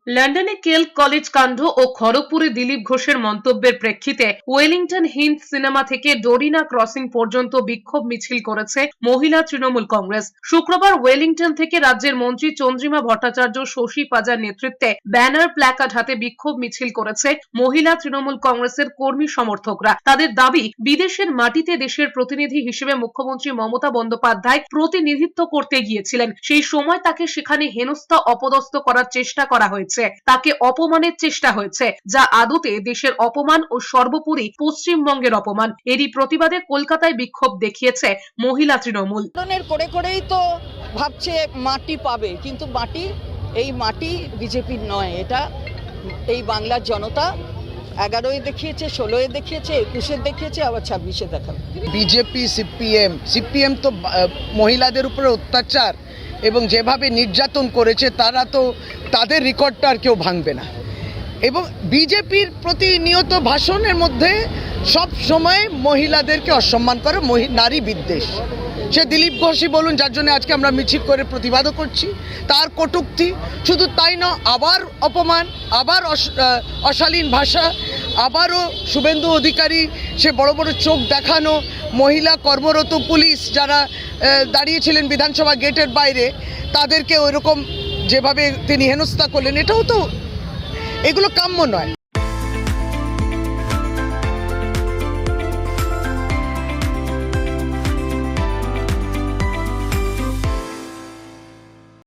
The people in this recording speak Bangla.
লন্ডনে কেল কলেজ কাণ্ড ও খড়গপুরে দিলীপ ঘোষের মন্তব্যের প্রেক্ষিতে ওয়েলিংটন হিন্ট সিনেমা থেকে ডোরিনা ক্রসিং পর্যন্ত বিক্ষোভ মিছিল করেছে মহিলা তৃণমূল কংগ্রেস। শুক্রবার ওয়েলিংটন থেকে রাজ্যের মন্ত্রী চন্দ্রিমা ভট্টাচার্য, শশী পাজার নেতৃত্বে ব্যানার প্ল্যাকার্ড হাতে বিক্ষোভ মিছিল করেছে মহিলা তৃণমূল কংগ্রেসের কর্মী সমর্থকরা। তাদের দাবি, বিদেশের মাটিতে দেশের প্রতিনিধি হিসেবে মুখ্যমন্ত্রী মমতা বন্দ্যোপাধ্যায় প্রতিনিধিত্ব করতে গিয়েছিলেন, সেই সময় তাকে সেখানে হেনস্থা অপদস্থ করার চেষ্টা করা হয়েছে, তাকে অপমানের চেষ্টা হয়েছে, যা আদতে দেশের অপমান ও সর্বোপরি পশ্চিমবঙ্গের অপমান। এরই প্রতিবাদে কলকাতায় বিক্ষোভ দেখিয়েছে মহিলা তৃণমূল। করে করেই তো ভাবছে মাটি পাবে, কিন্তু এই মাটি বিজেপির নয়, এটা এই বাংলার জনতা 11-এ দেখিয়েছে, 16-এ দেখিয়েছে, 21-এ দেখিয়েছে, আবার 26-এ দেখাবে। বিজেপি সিপিএম তো মহিলাদের উপরে অত্যাচার এবং যেভাবে নির্যাতন করেছে, তারা তো তাদের রেকর্ডটা আর কেউ ভাঙবে না। এবং বিজেপির প্রতিনিয়ত ভাষণের মধ্যে সব সময় মহিলাদেরকে অসম্মান করে, নারী বিদ্বেষ। সে দিলীপ ঘোষই বলুন, যার জন্য আজকে আমরা মিছিল করে প্রতিবাদও করছি, তার কটূক্তি। শুধু তাই নয়, আবার অপমান, আবার অশালীন ভাষা, আবারও শুভেন্দু অধিকারী সে বড় বড় চোখ দেখানো মহিলা কর্মরত পুলিশ যারা দাঁড়িয়েছিলেন বিধানসভা গেটের বাইরে, তাদেরকে ওইরকম যেভাবে তিনি হেনস্থা করলেন, এটাও তো, এগুলো কাম্য নয়।